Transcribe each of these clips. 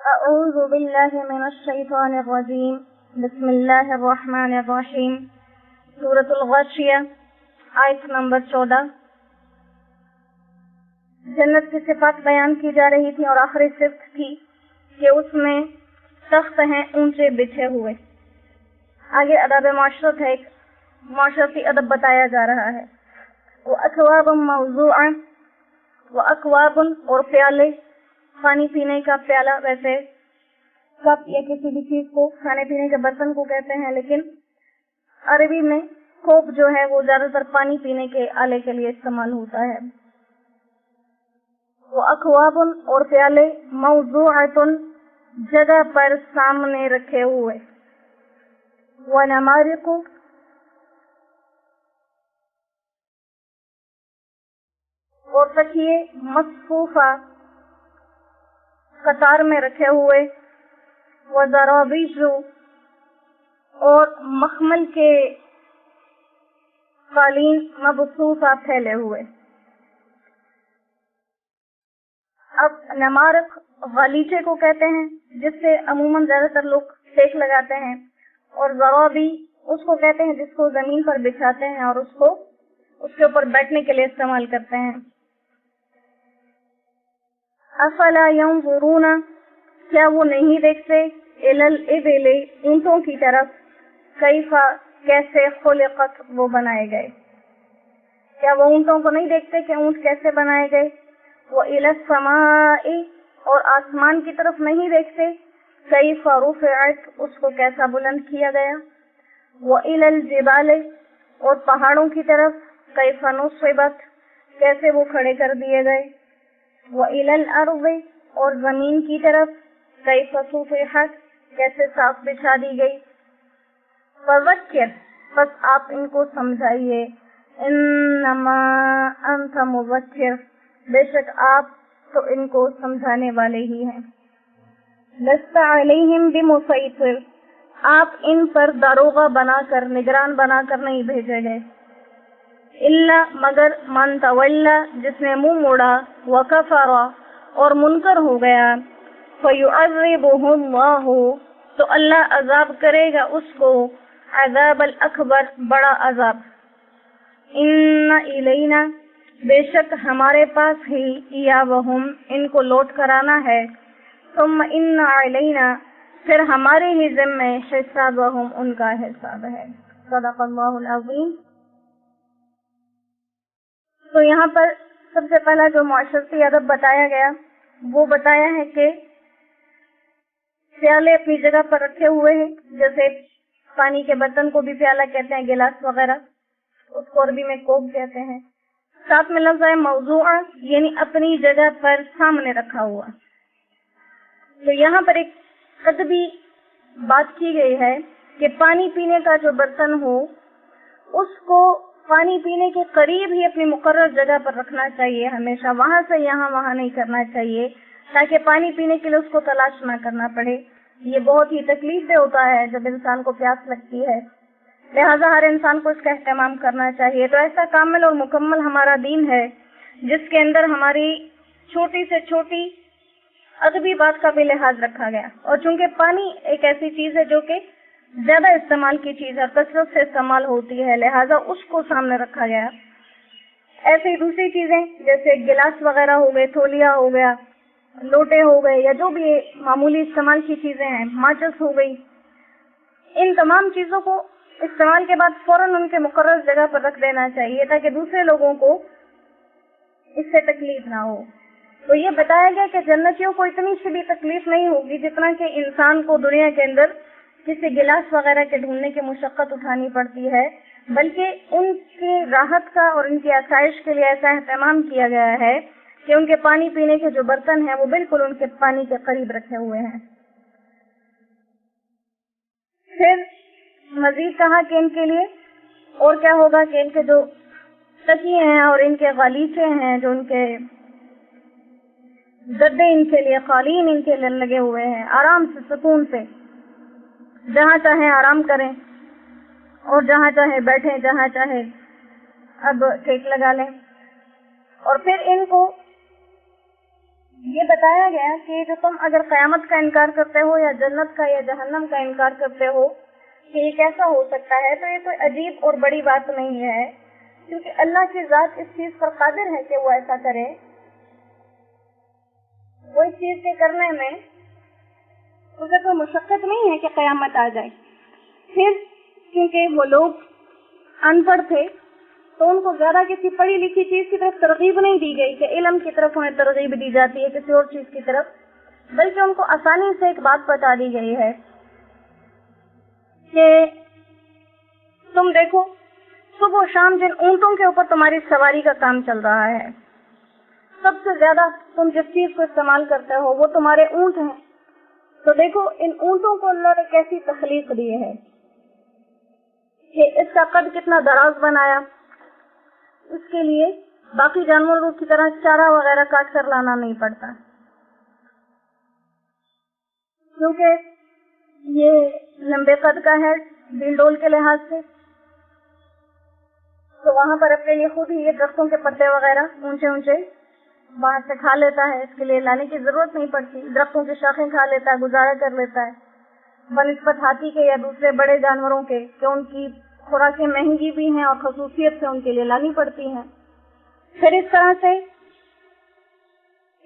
أعوذ بالله من الشيطان الرجيم بسم الله الرحمن الرحيم سورة الغاشیہ آیت نمبر 14۔ جنت کی صفات بیان کی جا رہی تھی اور آخری صفت تھی کہ اس میں تخت ہیں اونچے بچھے ہوئے۔ آگے ادب معاشرت ہے، ایک معاشرتی ادب بتایا جا رہا ہے۔ وَأَكْوَابٌ مَوْضُوعًا، وَأَكْوَابٌ اور پیالے، پانی پینے کا پیالہ، ویسے کپ یا کسی بھی چیز کو کھانے پینے کے برتن کو کہتے ہیں، لیکن عربی میں کوپ جو ہے وہ زیادہ تر پانی پینے کے آلے کے لیے استعمال ہوتا ہے۔ وَأَكْوَابٌ اور پیالے، مَوْضُوعَةٌ جگہ پر سامنے رکھے ہوئے، وَنَمَارِقُ اور تکیے، مصفوفہ قطار میں رکھے ہوئے، وَزَرَابِيجُ اور مخمل کے قالین، مبثوثہ پھیلے ہوئے۔ اب نمارق غالیچے کو کہتے ہیں جس سے عموماً زیادہ تر لوگ سیک لگاتے ہیں، اور زرابی اس کو کہتے ہیں جس کو زمین پر بچھاتے ہیں اور اس کے اوپر بیٹھنے کے لیے استعمال کرتے ہیں۔ افلا ينظرون کیا وہ نہیں دیکھتے، الی الابل اونٹوں کی طرف، کیف کیسے، خلقت وہ بنائے گئے، کیا وہ اونٹوں کو نہیں دیکھتے کہ اونٹ کیسے بنائے گئے؟ وَإِلَى السَّمَاءِ اور آسمان کی طرف نہیں دیکھتے، کیف رفعت اس کو کیسا بلند کیا گیا؟ وَإِلَى الْجِبَالِ اور پہاڑوں کی طرف، کیف نصبت کیسے وہ کھڑے کر دیے گئے؟ وَإِلَى الْأَرْضِ اور زمین کی طرف، کیف سُطحت کیسے صاف بچھا دی گئی؟ فَذَكِّرْ بس آپ ان کو سمجھائیے، انما انت مذکر بے شک آپ تو ان کو سمجھانے والے ہی ہیں۔ لست علیہم بمسیطر آپ ان پر داروغہ بنا کر، نگران بنا کر نہیں بھیجے گئے، الا مگر من تولا جس نے منہ موڑا، وکفر اور منکر ہو گیا، فیعذبہ اللہ تو اللہ عذاب کرے گا اس کو، عذاب الاکبر بڑا عذاب۔ ان الینا بے شک ہمارے پاس ہی، ایابہم ان کو لوٹ کرانا ہے، ثم ان علینا پھر ہمارے ہی ذمہ، حسابہم ان کا حساب ہے۔ صدق اللہ العظیم۔ تو یہاں پر سب سے پہلا جو معاشرتی ادب بتایا گیا وہ بتایا ہے کہ پیالے اپنی جگہ پر رکھے ہوئے ہیں، جیسے پانی کے برتن کو بھی پیالہ کہتے ہیں، گلاس وغیرہ، اس کو عربی میں کوپ کہتے ہیں۔ ساتھ میں لفظ ہے موضوع، یعنی اپنی جگہ پر سامنے رکھا ہوا۔ تو یہاں پر ایک ادبی بات کی گئی ہے کہ پانی پینے کا جو برتن ہو اس کو پانی پینے کے قریب ہی اپنی مقرر جگہ پر رکھنا چاہیے، ہمیشہ وہاں سے یہاں وہاں نہیں کرنا چاہیے، تاکہ پانی پینے کے لیے اس کو تلاش نہ کرنا پڑے۔ یہ بہت ہی تکلیف دہ ہوتا ہے جب انسان کو پیاس لگتی ہے، لہذا ہر انسان کو اس کا اہتمام کرنا چاہیے۔ تو ایسا کامل اور مکمل ہمارا دین ہے جس کے اندر ہماری چھوٹی سے چھوٹی ادبی بات کا بھی لحاظ رکھا گیا، اور چونکہ پانی ایک ایسی چیز ہے جو کہ زیادہ استعمال کی چیز ہے، کثرت سے استعمال ہوتی ہے، لہذا اس کو سامنے رکھا گیا۔ ایسے ہی دوسری چیزیں جیسے گلاس وغیرہ ہو گئے، تولیا ہو گیا، لوٹے ہو گئے، یا جو بھی معمولی استعمال کی چیزیں ہیں، ماچس ہو گئی، ان تمام چیزوں کو استعمال کے بعد فوراً ان کے مقرر جگہ پر رکھ دینا چاہیے تاکہ دوسرے لوگوں کو اس سے تکلیف نہ ہو۔ تو یہ بتایا گیا کہ جنتیوں کو اتنی سی بھی تکلیف نہیں ہوگی جتنا کہ انسان کو دنیا کے اندر کسی گلاس وغیرہ کے ڈھونڈنے کی مشقت اٹھانی پڑتی ہے، بلکہ ان کی راحت کا اور ان کی آسائش کے لیے ایسا اہتمام کیا گیا ہے کہ ان کے پانی پینے کے جو برتن ہیں وہ بالکل ان کے پانی کے قریب رکھے ہوئے ہیں۔ پھر مزید کہا کہ ان کے لیے اور کیا ہوگا کہ ان کے جو تکیے ہیں اور ان کے غالیچے ہیں، جو ان کے گدے ان کے لیے، قالین ان کے لیے لگے ہوئے ہیں، آرام سے سکون سے جہاں چاہیں آرام کریں اور جہاں چاہے بیٹھیں، جہاں چاہے اب ٹیک لگا لیں۔ اور پھر ان کو یہ بتایا گیا کہ جو تم اگر قیامت کا انکار کرتے ہو یا جنت کا یا جہنم کا انکار کرتے ہو کہ یہ کیسا ہو سکتا ہے، تو یہ کوئی عجیب اور بڑی بات نہیں ہے، کیونکہ اللہ کی ذات اس چیز پر قادر ہے کہ وہ ایسا کرے۔ وہ اس چیز کے کرنے میں اسے کوئی مشقت نہیں ہے کہ قیامت آ جائے۔ پھر کیونکہ وہ لوگ ان پڑھ تھے تو ان کو زیادہ کسی پڑھی لکھی چیز کی طرف ترغیب نہیں دی گئی کہ علم کی طرف انہیں ترغیب دی جاتی ہے کسی اور چیز کی طرف، بلکہ ان کو آسانی سے ایک بات بتا دی گئی ہے کہ تم دیکھو صبح و شام جن اونٹوں کے اوپر تمہاری سواری کا کام چل رہا ہے، سب سے زیادہ تم جس چیز کو استعمال کرتے ہو وہ تمہارے اونٹ ہیں، تو دیکھو ان اونٹوں کو اللہ نے کیسی تخلیق دی ہے کہ اس کا قد کتنا دراز بنایا، اس کے لیے باقی جانوروں کی طرح چارہ وغیرہ کاٹ کر لانا نہیں پڑتا، کیونکہ یہ لمبے قد کا ہے ڈیل ڈول کے لحاظ سے، تو وہاں پر اپنے لیے خود ہی یہ درختوں کے پتے وغیرہ اونچے اونچے باہر سے کھا لیتا ہے، اس کے لیے لانے کی ضرورت نہیں پڑتی، درختوں کی شاخیں کھا لیتا ہے، گزارا کر لیتا ہے، بنسبت ہاتھی کے یا دوسرے بڑے جانوروں کے کہ ان کی خوراکیں مہنگی بھی ہیں اور خصوصیت سے ان کے لیے لانی پڑتی ہیں۔ پھر اس طرح سے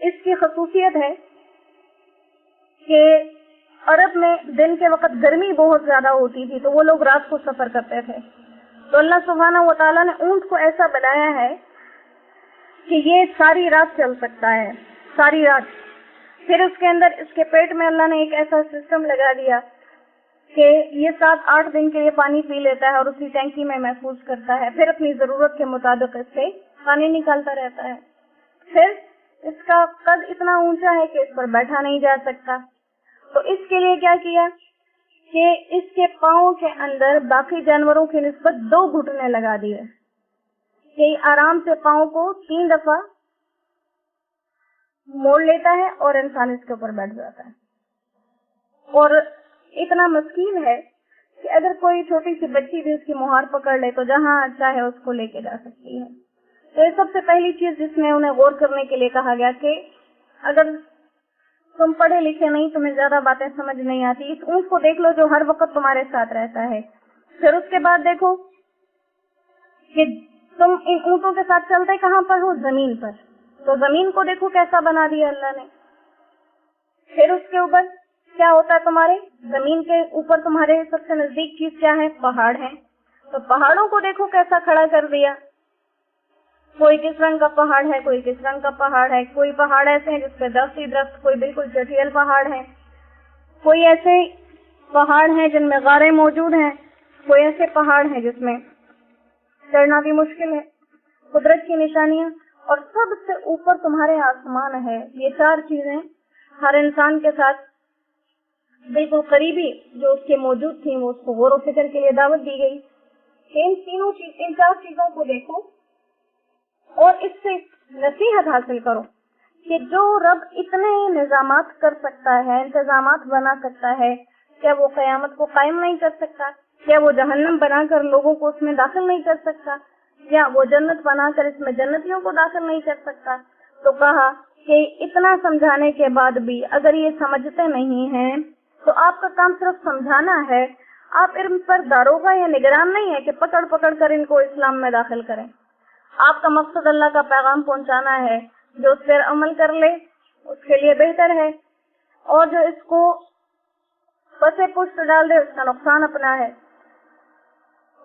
اس کی خصوصیت ہے کہ عرب میں دن کے وقت گرمی بہت زیادہ ہوتی تھی تو وہ لوگ رات کو سفر کرتے تھے، تو اللہ سبحانہ و تعالیٰ نے اونٹ کو ایسا بنایا ہے کہ یہ ساری رات چل سکتا ہے، ساری رات۔ پھر اس کے اندر اس کے پیٹ میں اللہ نے ایک ایسا سسٹم لگا دیا کہ یہ 7-8 دن کے لیے پانی پی لیتا ہے اور اسی ٹینکی میں محفوظ کرتا ہے، پھر اپنی ضرورت کے مطابق اس سے پانی نکالتا رہتا ہے۔ پھر اس کا قد اتنا اونچا ہے کہ اس پر بیٹھا نہیں جا سکتا، تو اس کے لیے کیا کیا کہ اس کے پاؤں کے اندر باقی جانوروں کی نسبت 2 گھٹنے لگا دیے کہ آرام سے پاؤں کو 3 دفعہ موڑ لیتا ہے اور انسان اس کے اوپر بیٹھ جاتا ہے، اور اتنا مسکین ہے کہ اگر کوئی چھوٹی سی بچی بھی اس کی مہار پکڑ لے تو جہاں چاہے اس کو لے کے جا سکتی ہے۔ تو یہ سب سے پہلی چیز جس میں انہیں غور کرنے کے لیے کہا گیا کہ اگر تم پڑھے لکھے نہیں، تمہیں زیادہ باتیں سمجھ نہیں آتی، اس اونٹ کو دیکھ لو جو ہر وقت تمہارے ساتھ رہتا ہے۔ پھر اس کے بعد دیکھو کہ تم ان اونٹوں کے ساتھ چلتے کہاں پر ہو؟ زمین پر، تو زمین کو دیکھو کیسا بنا دیا اللہ نے۔ پھر اس کے اوپر کیا ہوتا ہے؟ تمہارے زمین کے اوپر تمہارے سب سے نزدیک چیز کیا ہے؟ پہاڑ ہیں، تو پہاڑوں کو دیکھو کیسا کھڑا کر دیا، کوئی کس رنگ کا پہاڑ ہے، کوئی کس رنگ کا پہاڑ ہے، کوئی پہاڑ ایسے ہیں جس پہ درخت ہی درخت، کوئی بالکل چٹیل پہاڑ ہے، کوئی ایسے پہاڑ ہیں جن میں غاریں موجود ہیں، کوئی ایسے پہاڑ ہیں جس میں چڑھنا بھی مشکل ہے۔ قدرت کی نشانیاں، اور سب سے اوپر تمہارے آسمان ہے۔ یہ 4 چیزیں ہر انسان کے ساتھ بالکل قریبی جو اس کے موجود تھیں وہ اس کو غور و فکر کے لیے دعوت دی گئی کہ ان 4 چیزوں کو دیکھو اور اس سے نصیحت حاصل کرو کہ جو رب اتنے نظامات کر سکتا ہے، انتظامات بنا سکتا ہے، کیا وہ قیامت کو قائم نہیں کر سکتا؟ کیا وہ جہنم بنا کر لوگوں کو اس میں داخل نہیں کر سکتا؟ یا وہ جنت بنا کر اس میں جنتیوں کو داخل نہیں کر سکتا؟ تو کہا کہ اتنا سمجھانے کے بعد بھی اگر یہ سمجھتے نہیں ہیں تو آپ کا کام صرف سمجھانا ہے، آپ ان پر داروغہ یا نگران نہیں ہے کہ پکڑ پکڑ کر ان کو اسلام میں داخل کریں۔ آپ کا مقصد اللہ کا پیغام پہنچانا ہے، جو اس پر عمل کر لے اس کے لیے بہتر ہے، اور جو اس کو پسے پشت ڈال دے اس کا نقصان اپنا ہے۔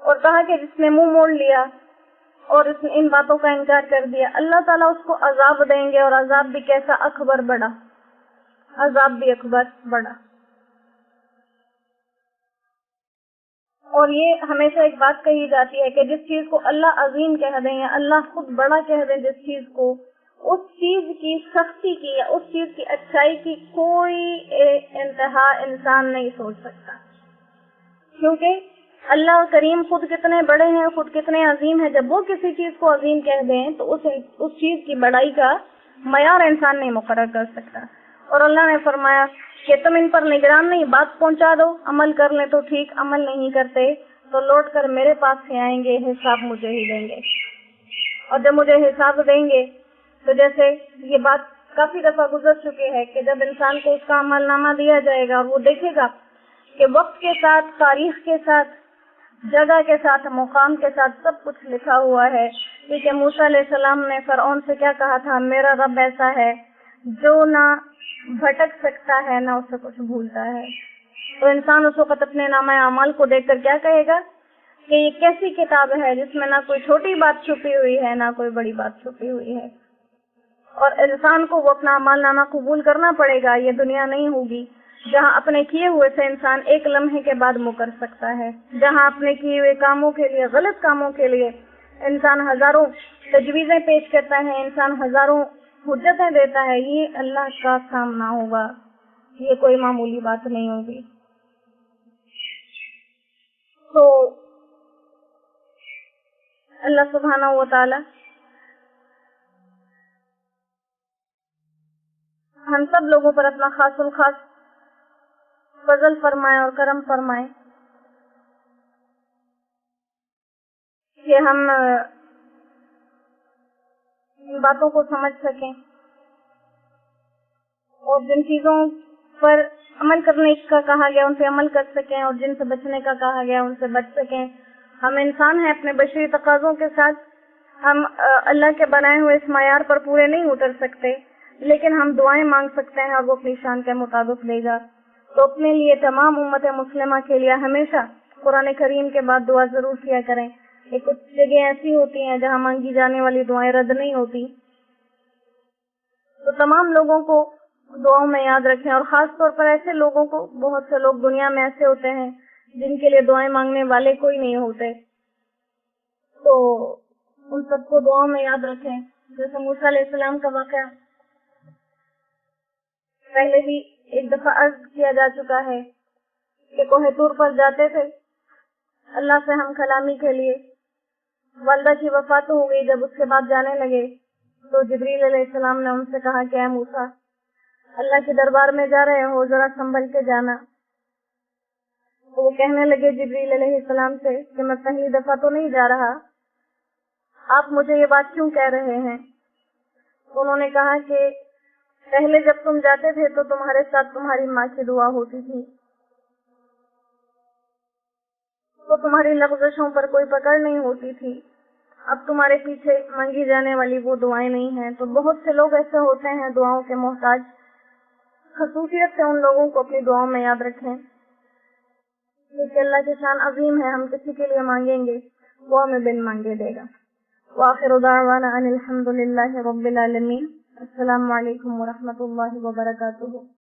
اور کہا کہ جس نے منہ موڑ لیا اور اس نے ان باتوں کا انکار کر دیا، اللہ تعالیٰ اس کو عذاب دیں گے، اور عذاب بھی کیسا؟ اکبر، بڑا عذاب بھی، اکبر، بڑا۔ اور یہ ہمیشہ ایک بات کہی جاتی ہے کہ جس چیز کو اللہ عظیم کہہ دیں یا اللہ خود بڑا کہہ دیں جس چیز کو، اس چیز کی سختی کی یا اس چیز کی اچھائی کی کوئی انتہا انسان نہیں سوچ سکتا، کیونکہ اللہ کریم خود کتنے بڑے ہیں، خود کتنے عظیم ہیں۔ جب وہ کسی چیز کو عظیم کہہ دیں تو اس چیز کی بڑائی کا معیار انسان نہیں مقرر کر سکتا۔ اور اللہ نے فرمایا کہ تم ان پر نگران نہیں، بات پہنچا دو، عمل کر لیں تو ٹھیک، عمل نہیں کرتے تو لوٹ کر میرے پاس سے آئیں گے، حساب مجھے ہی دیں گے۔ اور جب مجھے حساب دیں گے تو جیسے یہ بات کافی دفعہ گزر چکی ہے کہ جب انسان کو اس کا عمل نامہ دیا جائے گا اور وہ دیکھے گا کہ وقت کے ساتھ، تاریخ کے ساتھ، جگہ کے ساتھ، مقام کے ساتھ سب کچھ لکھا ہوا ہے، کیونکہ موسیٰ علیہ السلام نے فرعون سے کیا کہا تھا، میرا رب ایسا ہے جو نہ بھٹک سکتا ہے نہ اسے کچھ بھولتا ہے. تو انسان اس وقت اپنے نامہ اعمال کو دیکھ کر کیا کہے گا کہ یہ کیسی کتاب ہے جس میں نہ کوئی چھوٹی بات چھپی ہوئی ہے نہ کوئی بڑی بات چھپی ہوئی ہے. اور انسان کو وہ اپنا اعمال نامہ قبول کرنا پڑے گا. یہ دنیا نہیں ہوگی جہاں اپنے کیے ہوئے سے انسان ایک لمحے کے بعد مکر سکتا ہے، جہاں اپنے کیے ہوئے کاموں کے لیے، غلط کاموں کے لیے انسان ہزاروں تجویزیں پیش کرتا ہے، انسان ہزاروں حجتیں دیتا ہے. یہ اللہ کا سامنا ہوگا، یہ کوئی معمولی بات نہیں ہوگی. تو اللہ سبحانہ و تعالی ہم سب لوگوں پر اپنا خاص الخاص فضل فرمائے اور کرم فرمائے کہ ہم ان باتوں کو سمجھ سکیں اور جن چیزوں پر عمل کرنے کا کہا گیا ان پہ عمل کر سکیں اور جن سے بچنے کا کہا گیا ان سے بچ سکیں. ہم انسان ہیں، اپنے بشری تقاضوں کے ساتھ ہم اللہ کے بنائے ہوئے اس معیار پر پورے نہیں اتر سکتے، لیکن ہم دعائیں مانگ سکتے ہیں اور وہ اپنی شان کے مطابق دے گا. تو اپنے لیے، تمام امت مسلمہ کے لیے ہمیشہ قرآن کریم کے بعد دعا ضرور کیا کریں. کچھ جگہ ایسی ہوتی ہیں جہاں مانگی جانے والی دعائیں رد نہیں ہوتی. تو تمام لوگوں کو دعاؤں میں یاد رکھیں، اور خاص طور پر ایسے لوگوں کو، بہت سے لوگ دنیا میں ایسے ہوتے ہیں جن کے لیے دعائیں مانگنے والے کوئی نہیں ہوتے، تو ان سب کو دعاؤں میں یاد رکھیں. جیسے موسیٰ علیہ السلام کا واقعہ پہلے بھی ایک دفعہ عرض کیا جا چکا ہے کہ کوہ طور پر جاتے تھے اللہ سے ہم کلامی کے لیے. والدہ کی وفات ہو گئی. جب اس کے بعد جانے لگے تو جبریل علیہ السلام نے ان سے کہا کہ اے موسیٰ، اللہ کے دربار میں جا رہے ہو، ذرا سنبھل کے جانا. تو وہ کہنے لگے جبریل علیہ السلام سے کہ میں پہلی دفعہ تو نہیں جا رہا، آپ مجھے یہ بات کیوں کہہ رہے ہیں؟ انہوں نے کہا کہ پہلے جب تم جاتے تھے تو تمہارے ساتھ تمہاری ماں کی دعا ہوتی تھی، تو تمہاری لغزشوں پر کوئی پکڑ نہیں ہوتی تھی. اب تمہارے پیچھے مانگی جانے والی وہ دعائیں نہیں ہیں. تو بہت سے لوگ ایسے ہوتے ہیں دعاؤں کے محتاج. خصوصیت سے ان لوگوں کو اپنی دعاؤں میں یاد رکھیں، کیونکہ اللہ کی شان عظیم ہے. ہم کسی کے لیے مانگیں گے وہ ہمیں بن مانگے دے گا. وآخر دعوانا ان الحمد للہ رب العالمین. السلام علیکم ورحمۃ اللہ وبرکاتہ.